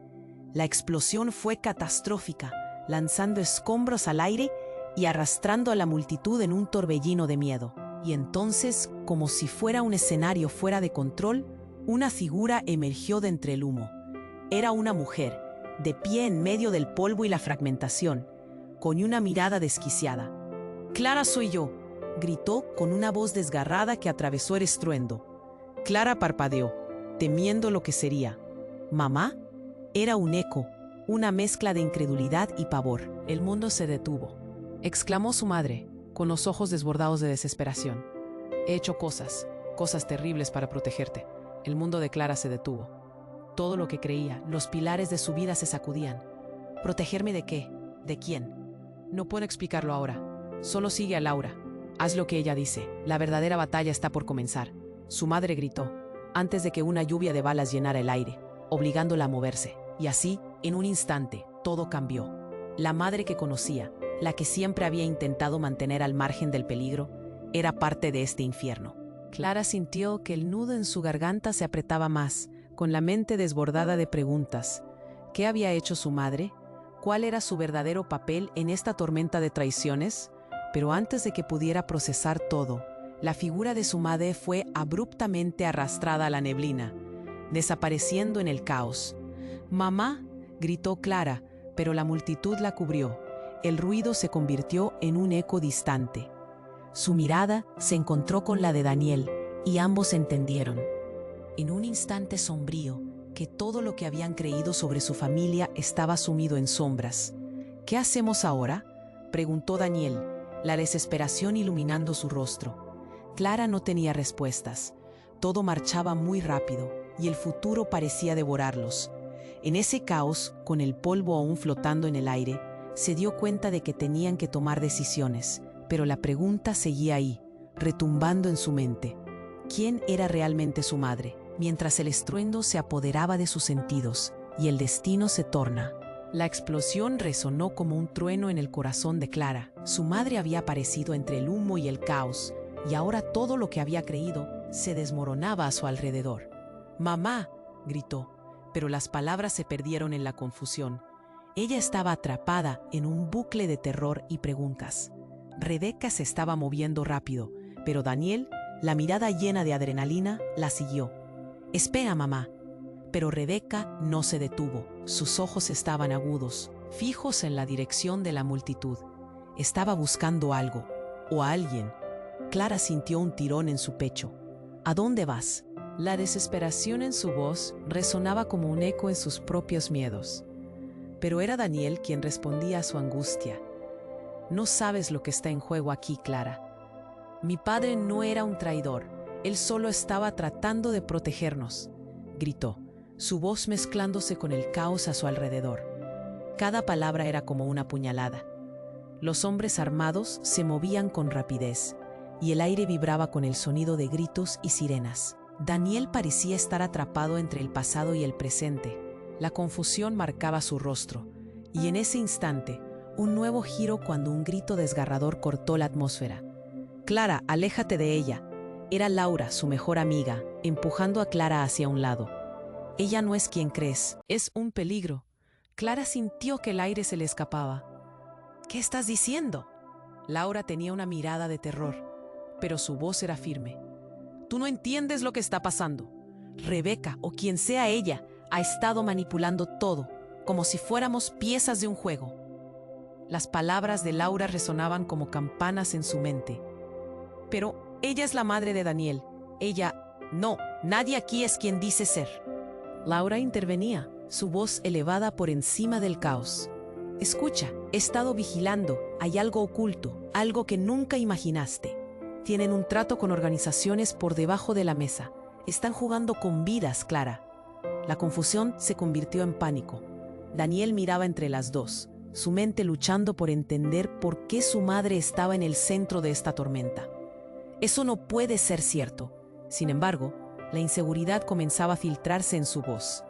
La explosión fue catastrófica, lanzando escombros al aire y arrastrando a la multitud en un torbellino de miedo. Y entonces, como si fuera un escenario fuera de control, una figura emergió de entre el humo. Era una mujer, de pie en medio del polvo y la fragmentación. con una mirada desquiciada. «Clara, soy yo», gritó con una voz desgarrada que atravesó el estruendo. Clara parpadeó, temiendo lo que sería. ¿Mamá? Era un eco, una mezcla de incredulidad y pavor. «El mundo se detuvo», exclamó su madre, con los ojos desbordados de desesperación. «He hecho cosas terribles para protegerte». El mundo de Clara se detuvo. Todo lo que creía, los pilares de su vida se sacudían. ¿Protegerme de qué? ¿De quién? No puedo explicarlo ahora. Solo sigue a Laura. Haz lo que ella dice. La verdadera batalla está por comenzar. Su madre gritó, antes de que una lluvia de balas llenara el aire, obligándola a moverse. Y así, en un instante, todo cambió. La madre que conocía, la que siempre había intentado mantener al margen del peligro, era parte de este infierno. Clara sintió que el nudo en su garganta se apretaba más, con la mente desbordada de preguntas. ¿Qué había hecho su madre? ¿Cuál era su verdadero papel en esta tormenta de traiciones? Pero antes de que pudiera procesar todo, la figura de su madre fue abruptamente arrastrada a la neblina, desapareciendo en el caos. «¡Mamá!», gritó Clara, pero la multitud la cubrió. El ruido se convirtió en un eco distante. Su mirada se encontró con la de Daniel y ambos entendieron, en un instante sombrío, que todo lo que habían creído sobre su familia estaba sumido en sombras. «¿Qué hacemos ahora?», preguntó Daniel, la desesperación iluminando su rostro. Clara no tenía respuestas. Todo marchaba muy rápido y el futuro parecía devorarlos. En ese caos, con el polvo aún flotando en el aire, se dio cuenta de que tenían que tomar decisiones, pero la pregunta seguía ahí, retumbando en su mente. ¿Quién era realmente su madre? Mientras el estruendo se apoderaba de sus sentidos y el destino se torna. La explosión resonó como un trueno en el corazón de Clara. Su madre había aparecido entre el humo y el caos, y ahora todo lo que había creído se desmoronaba a su alrededor. «¡Mamá!», gritó, pero las palabras se perdieron en la confusión. Ella estaba atrapada en un bucle de terror y preguntas. Rebeca se estaba moviendo rápido, pero Daniel, la mirada llena de adrenalina, la siguió. «Espera, mamá». Pero Rebeca no se detuvo. Sus ojos estaban agudos, fijos en la dirección de la multitud. Estaba buscando algo, o a alguien. Clara sintió un tirón en su pecho. «¿A dónde vas?». La desesperación en su voz resonaba como un eco en sus propios miedos. Pero era Daniel quien respondía a su angustia. «No sabes lo que está en juego aquí, Clara. Mi padre no era un traidor. Él solo estaba tratando de protegernos», gritó, su voz mezclándose con el caos a su alrededor. Cada palabra era como una puñalada. Los hombres armados se movían con rapidez, y el aire vibraba con el sonido de gritos y sirenas. Daniel parecía estar atrapado entre el pasado y el presente. La confusión marcaba su rostro, y en ese instante, un nuevo giro cuando un grito desgarrador cortó la atmósfera. «Clara, aléjate de ella». Era Laura, su mejor amiga, empujando a Clara hacia un lado. «Ella no es quien crees, es un peligro». Clara sintió que el aire se le escapaba. «¿Qué estás diciendo?». Laura tenía una mirada de terror, pero su voz era firme. «Tú no entiendes lo que está pasando. Rebeca, o quien sea ella, ha estado manipulando todo, como si fuéramos piezas de un juego». Las palabras de Laura resonaban como campanas en su mente. «Pero ella es la madre de Daniel. Ella... No, nadie aquí es quien dice ser». Laura intervenía, su voz elevada por encima del caos. «Escucha, he estado vigilando. Hay algo oculto, algo que nunca imaginaste. Tienen un trato con organizaciones por debajo de la mesa. Están jugando con vidas, Clara». La confusión se convirtió en pánico. Daniel miraba entre las dos, su mente luchando por entender por qué su madre estaba en el centro de esta tormenta. Eso no puede ser cierto. Sin embargo, la inseguridad comenzaba a filtrarse en su voz.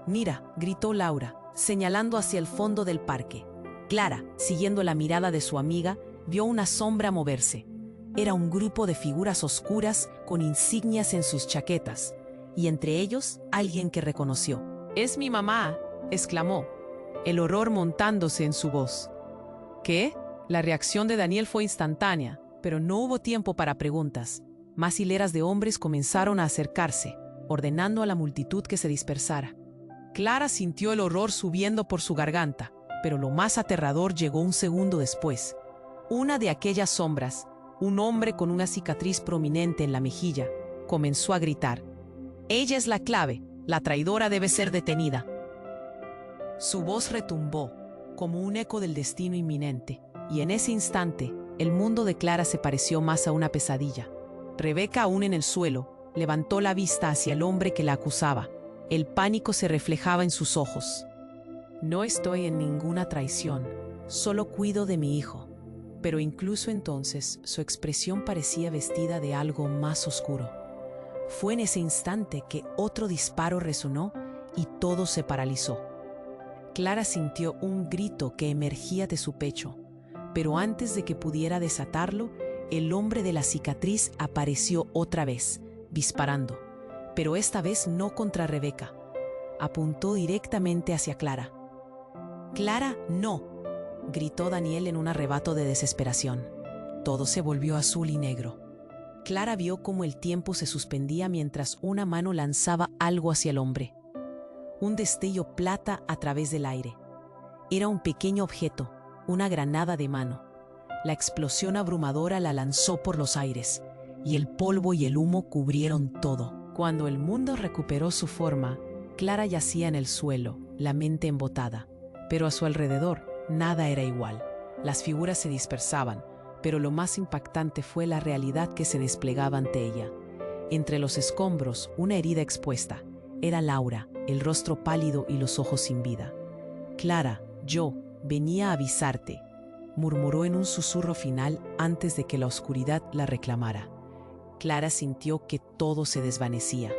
«Mira», gritó Laura, señalando hacia el fondo del parque. Clara, siguiendo la mirada de su amiga, vio una sombra moverse. Era un grupo de figuras oscuras con insignias en sus chaquetas, y entre ellos alguien que reconoció. «¡Es mi mamá!», exclamó, el horror montándose en su voz. ¿Qué? La reacción de Daniel fue instantánea, pero no hubo tiempo para preguntas. Más hileras de hombres comenzaron a acercarse, ordenando a la multitud que se dispersara. Clara sintió el horror subiendo por su garganta. Pero lo más aterrador llegó un segundo después. Una de aquellas sombras, un hombre con una cicatriz prominente en la mejilla, comenzó a gritar: «Ella es la clave, la traidora debe ser detenida». Su voz retumbó, como un eco del destino inminente, y en ese instante, el mundo de Clara se pareció más a una pesadilla. Rebeca, aún en el suelo, levantó la vista hacia el hombre que la acusaba. El pánico se reflejaba en sus ojos. «No estoy en ninguna traición, solo cuido de mi hijo». Pero incluso entonces, su expresión parecía vestida de algo más oscuro. Fue en ese instante que otro disparo resonó y todo se paralizó. Clara sintió un grito que emergía de su pecho, pero antes de que pudiera desatarlo, el hombre de la cicatriz apareció otra vez, disparando, pero esta vez no contra Rebeca. Apuntó directamente hacia Clara. «Clara, no», gritó Daniel en un arrebato de desesperación. Todo se volvió azul y negro. Clara vio cómo el tiempo se suspendía mientras una mano lanzaba algo hacia el hombre. Un destello plata a través del aire. Era un pequeño objeto, una granada de mano. La explosión abrumadora la lanzó por los aires, y el polvo y el humo cubrieron todo. Cuando el mundo recuperó su forma, Clara yacía en el suelo, la mente embotada, pero a su alrededor nada era igual. Las figuras se dispersaban, pero lo más impactante fue la realidad que se desplegaba ante ella. Entre los escombros, una herida expuesta. Era Laura, el rostro pálido y los ojos sin vida. «Clara, yo venía a avisarte», murmuró en un susurro final antes de que la oscuridad la reclamara. Clara sintió que todo se desvanecía.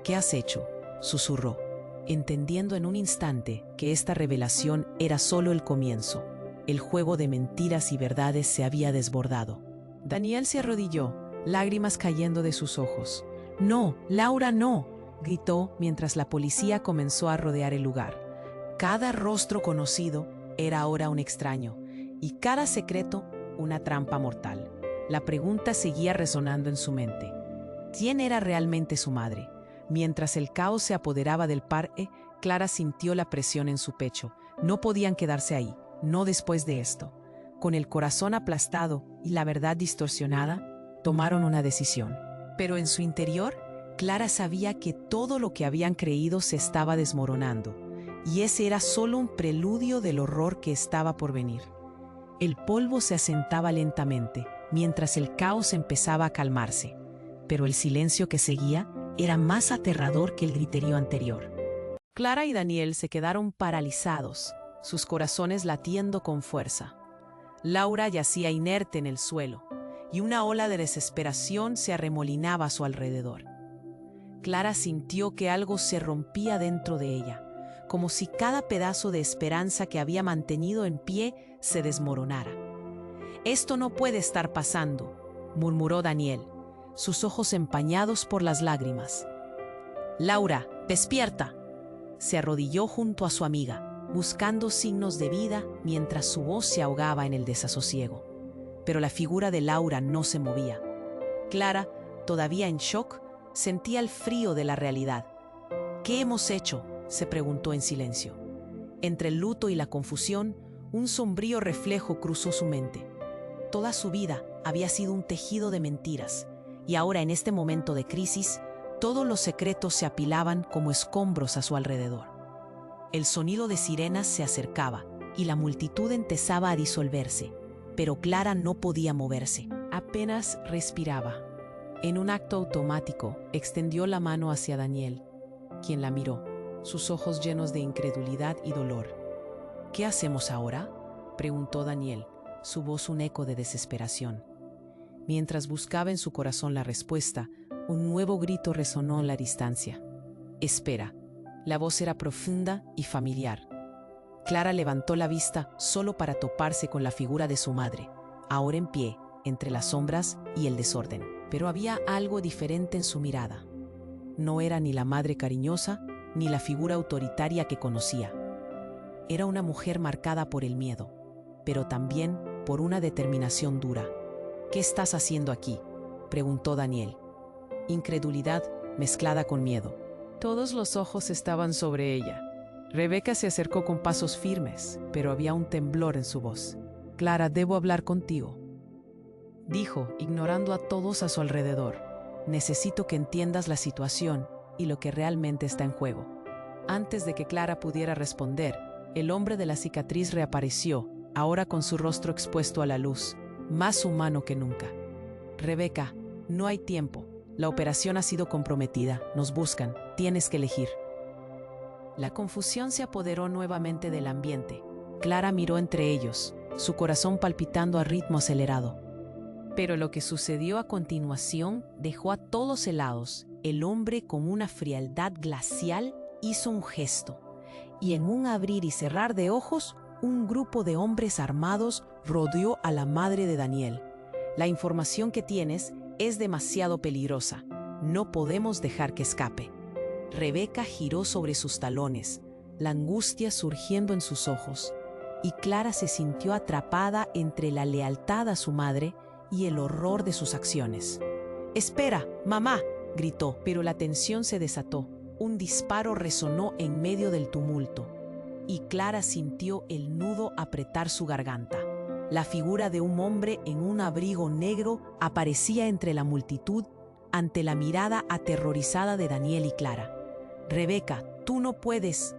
«¿Qué has hecho?», susurró, entendiendo en un instante que esta revelación era solo el comienzo. El juego de mentiras y verdades se había desbordado. Daniel se arrodilló, lágrimas cayendo de sus ojos. «No, Laura, no», gritó mientras la policía comenzó a rodear el lugar. Cada rostro conocido era ahora un extraño, y cada secreto una trampa mortal. La pregunta seguía resonando en su mente. ¿Quién era realmente su madre? Mientras el caos se apoderaba del parque, Clara sintió la presión en su pecho. No podían quedarse ahí, no después de esto. Con el corazón aplastado y la verdad distorsionada, tomaron una decisión. Pero en su interior, Clara sabía que todo lo que habían creído se estaba desmoronando, y ese era solo un preludio del horror que estaba por venir. El polvo se asentaba lentamente, mientras el caos empezaba a calmarse, pero el silencio que seguía era más aterrador que el griterío anterior. Clara y Daniel se quedaron paralizados, sus corazones latiendo con fuerza. Laura yacía inerte en el suelo, y una ola de desesperación se arremolinaba a su alrededor. Clara sintió que algo se rompía dentro de ella, como si cada pedazo de esperanza que había mantenido en pie se desmoronara. «Esto no puede estar pasando», murmuró Daniel, sus ojos empañados por las lágrimas. «Laura, despierta». Se arrodilló junto a su amiga, buscando signos de vida mientras su voz se ahogaba en el desasosiego. Pero la figura de Laura no se movía. Clara, todavía en shock, sentía el frío de la realidad. «¿Qué hemos hecho?», se preguntó en silencio. Entre el luto y la confusión, un sombrío reflejo cruzó su mente. Toda su vida había sido un tejido de mentiras, y ahora en este momento de crisis, todos los secretos se apilaban como escombros a su alrededor. El sonido de sirenas se acercaba, y la multitud empezaba a disolverse, pero Clara no podía moverse, apenas respiraba. En un acto automático, extendió la mano hacia Daniel, quien la miró, sus ojos llenos de incredulidad y dolor. «¿Qué hacemos ahora?», preguntó Daniel, su voz un eco de desesperación. Mientras buscaba en su corazón la respuesta, un nuevo grito resonó en la distancia. «Espera». La voz era profunda y familiar. Clara levantó la vista solo para toparse con la figura de su madre, ahora en pie, entre las sombras y el desorden. Pero había algo diferente en su mirada. No era ni la madre cariñosa, ni la figura autoritaria que conocía. Era una mujer marcada por el miedo, pero también por una determinación dura. «¿Qué estás haciendo aquí?», preguntó Daniel. Incredulidad mezclada con miedo. Todos los ojos estaban sobre ella. Rebeca se acercó con pasos firmes, pero había un temblor en su voz. «Clara, debo hablar contigo», dijo, ignorando a todos a su alrededor. «Necesito que entiendas la situación y lo que realmente está en juego». Antes de que Clara pudiera responder, el hombre de la cicatriz reapareció, ahora con su rostro expuesto a la luz, más humano que nunca. «Rebeca, no hay tiempo. La operación ha sido comprometida. Nos buscan. Tienes que elegir». La confusión se apoderó nuevamente del ambiente. Clara miró entre ellos, su corazón palpitando a ritmo acelerado. Pero lo que sucedió a continuación dejó a todos helados. El hombre, con una frialdad glacial, hizo un gesto, y en un abrir y cerrar de ojos, un grupo de hombres armados rodeó a la madre de Daniel. «La información que tienes es demasiado peligrosa. No podemos dejar que escape». Rebeca giró sobre sus talones, la angustia surgiendo en sus ojos, y Clara se sintió atrapada entre la lealtad a su madre y el horror de sus acciones. «¡Espera, mamá!», gritó, pero la tensión se desató. Un disparo resonó en medio del tumulto, y Clara sintió el nudo apretar su garganta. La figura de un hombre en un abrigo negro aparecía entre la multitud ante la mirada aterrorizada de Daniel y Clara. «Rebeca, tú no puedes»,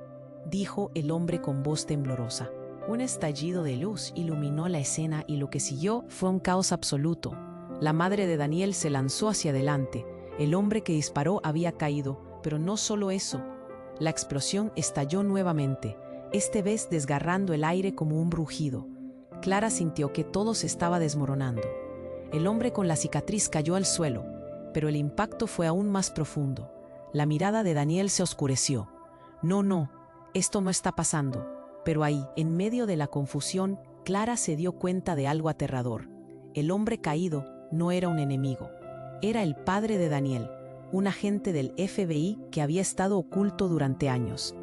dijo el hombre con voz temblorosa. Un estallido de luz iluminó la escena y lo que siguió fue un caos absoluto. La madre de Daniel se lanzó hacia adelante. El hombre que disparó había caído, pero no solo eso. La explosión estalló nuevamente, esta vez desgarrando el aire como un rugido. Clara sintió que todo se estaba desmoronando. El hombre con la cicatriz cayó al suelo, pero el impacto fue aún más profundo. La mirada de Daniel se oscureció. No, esto no está pasando. Pero ahí, en medio de la confusión, Clara se dio cuenta de algo aterrador. El hombre caído no era un enemigo. Era el padre de Daniel, un agente del FBI que había estado oculto durante años.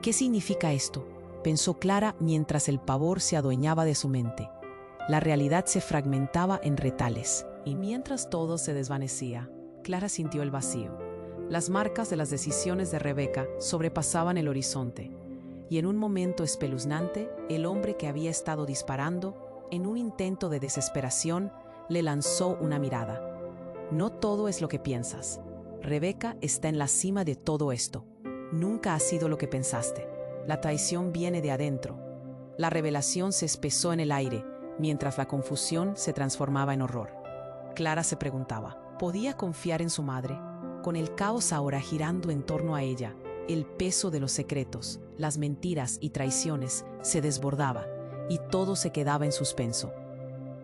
«¿Qué significa esto?», pensó Clara mientras el pavor se adueñaba de su mente. La realidad se fragmentaba en retales, y mientras todo se desvanecía, Clara sintió el vacío. Las marcas de las decisiones de Rebeca sobrepasaban el horizonte, y en un momento espeluznante, el hombre que había estado disparando, en un intento de desesperación, le lanzó una mirada. «No todo es lo que piensas. Rebeca está en la cima de todo esto. Nunca ha sido lo que pensaste. La traición viene de adentro». La revelación se espesó en el aire, mientras la confusión se transformaba en horror. Clara se preguntaba, ¿podía confiar en su madre? Con el caos ahora girando en torno a ella, el peso de los secretos, las mentiras y traiciones se desbordaba, y todo se quedaba en suspenso.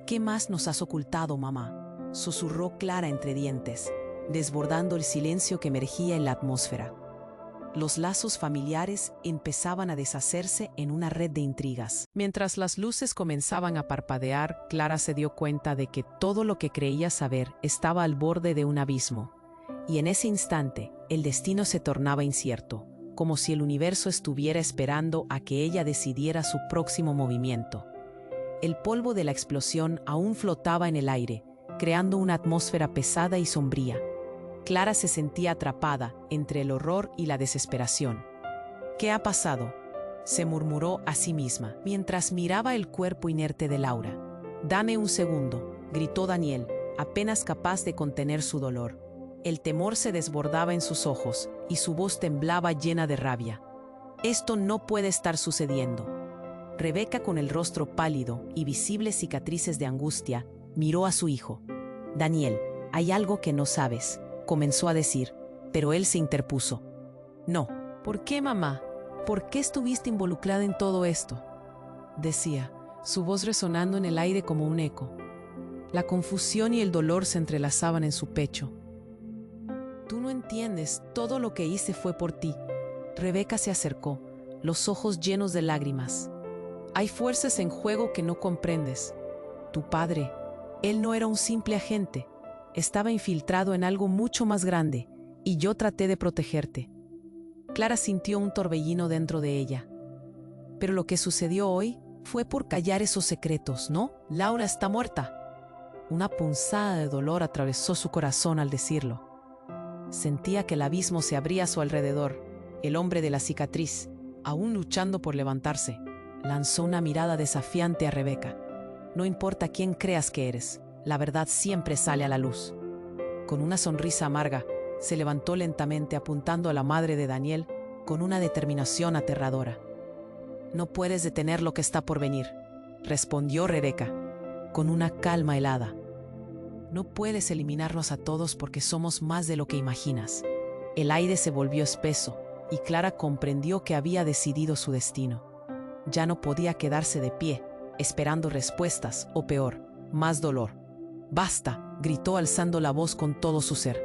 «¿Qué más nos has ocultado, mamá?», susurró Clara entre dientes, desbordando el silencio que emergía en la atmósfera. Los lazos familiares empezaban a deshacerse en una red de intrigas. Mientras las luces comenzaban a parpadear, Clara se dio cuenta de que todo lo que creía saber estaba al borde de un abismo. Y en ese instante, el destino se tornaba incierto, como si el universo estuviera esperando a que ella decidiera su próximo movimiento. El polvo de la explosión aún flotaba en el aire, creando una atmósfera pesada y sombría. Clara se sentía atrapada entre el horror y la desesperación. «¿Qué ha pasado?», se murmuró a sí misma, mientras miraba el cuerpo inerte de Laura. «Dame un segundo», gritó Daniel, apenas capaz de contener su dolor. El temor se desbordaba en sus ojos y su voz temblaba llena de rabia. «Esto no puede estar sucediendo». Rebeca, con el rostro pálido y visibles cicatrices de angustia, miró a su hijo. «Daniel, hay algo que no sabes», comenzó a decir, pero él se interpuso. «No». «¿Por qué, mamá? ¿Por qué estuviste involucrada en todo esto?», decía, su voz resonando en el aire como un eco. La confusión y el dolor se entrelazaban en su pecho. «Tú no entiendes, todo lo que hice fue por ti». Rebeca se acercó, los ojos llenos de lágrimas. «Hay fuerzas en juego que no comprendes. Tu padre, él no era un simple agente. Estaba infiltrado en algo mucho más grande, y yo traté de protegerte». Clara sintió un torbellino dentro de ella. «Pero lo que sucedió hoy fue por callar esos secretos, ¿no? Laura está muerta». Una punzada de dolor atravesó su corazón al decirlo. Sentía que el abismo se abría a su alrededor. El hombre de la cicatriz, aún luchando por levantarse, lanzó una mirada desafiante a Rebeca. No importa quién creas que eres, la verdad siempre sale a la luz. Con una sonrisa amarga, se levantó lentamente apuntando a la madre de Daniel con una determinación aterradora. No puedes detener lo que está por venir, respondió Rebeca, con una calma helada. No puedes eliminarnos a todos porque somos más de lo que imaginas. El aire se volvió espeso y Clara comprendió que había decidido su destino. Ya no podía quedarse de pie, esperando respuestas o peor, más dolor. «Basta», gritó alzando la voz con todo su ser.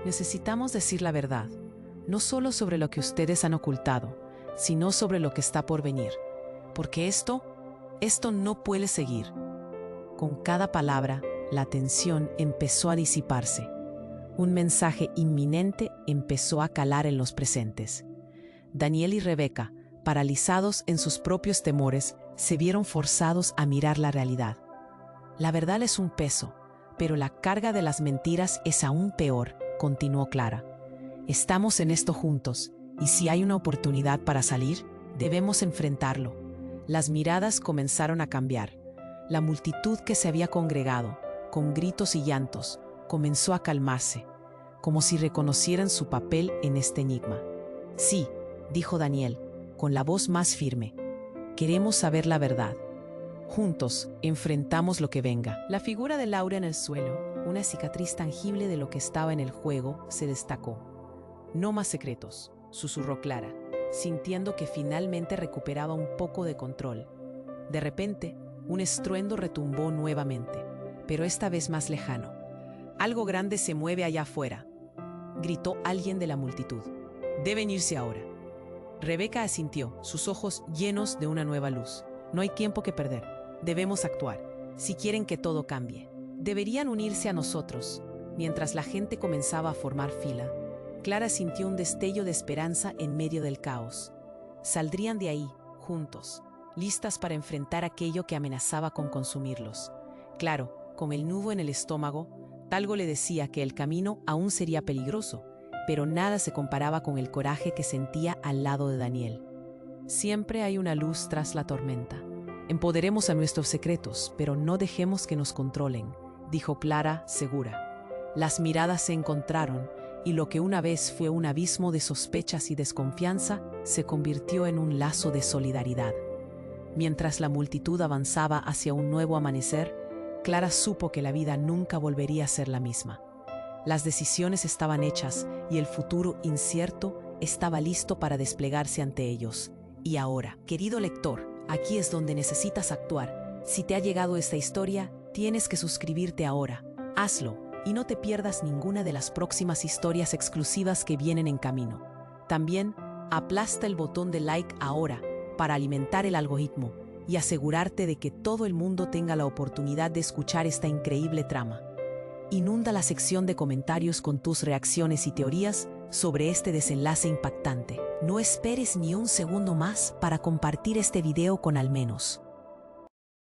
Necesitamos decir la verdad, no solo sobre lo que ustedes han ocultado, sino sobre lo que está por venir. Porque esto no puede seguir. Con cada palabra, la tensión empezó a disiparse. Un mensaje inminente empezó a calar en los presentes. Daniel y Rebeca, paralizados en sus propios temores, se vieron forzados a mirar la realidad. La verdad es un peso, pero la carga de las mentiras es aún peor, continuó Clara. Estamos en esto juntos, y si hay una oportunidad para salir, debemos enfrentarlo. Las miradas comenzaron a cambiar. La multitud que se había congregado, con gritos y llantos, comenzó a calmarse, como si reconocieran su papel en este enigma. Sí, dijo Daniel, con la voz más firme. Queremos saber la verdad. Juntos, enfrentamos lo que venga. La figura de Laura en el suelo, una cicatriz tangible de lo que estaba en el juego, se destacó. No más secretos, susurró Clara, sintiendo que finalmente recuperaba un poco de control. De repente, un estruendo retumbó nuevamente, pero esta vez más lejano. «Algo grande se mueve allá afuera», gritó alguien de la multitud. «Deben irse ahora». Rebeca asintió, sus ojos llenos de una nueva luz. «No hay tiempo que perder. Debemos actuar, si quieren que todo cambie. Deberían unirse a nosotros». Mientras la gente comenzaba a formar fila, Clara sintió un destello de esperanza en medio del caos. Saldrían de ahí, juntos, listas para enfrentar aquello que amenazaba con consumirlos. Claro, con el nudo en el estómago, algo le decía que el camino aún sería peligroso, pero nada se comparaba con el coraje que sentía al lado de Daniel. Siempre hay una luz tras la tormenta. Empoderemos a nuestros secretos, pero no dejemos que nos controlen, dijo Clara, segura. Las miradas se encontraron, y lo que una vez fue un abismo de sospechas y desconfianza se convirtió en un lazo de solidaridad. Mientras la multitud avanzaba hacia un nuevo amanecer, Clara supo que la vida nunca volvería a ser la misma. Las decisiones estaban hechas y el futuro incierto estaba listo para desplegarse ante ellos. Y ahora, querido lector, aquí es donde necesitas actuar. Si te ha llegado esta historia, tienes que suscribirte ahora. Hazlo y no te pierdas ninguna de las próximas historias exclusivas que vienen en camino. También, aplasta el botón de like ahora para alimentar el algoritmo y asegurarte de que todo el mundo tenga la oportunidad de escuchar esta increíble trama. Inunda la sección de comentarios con tus reacciones y teorías sobre este desenlace impactante. No esperes ni un segundo más para compartir este video con al menos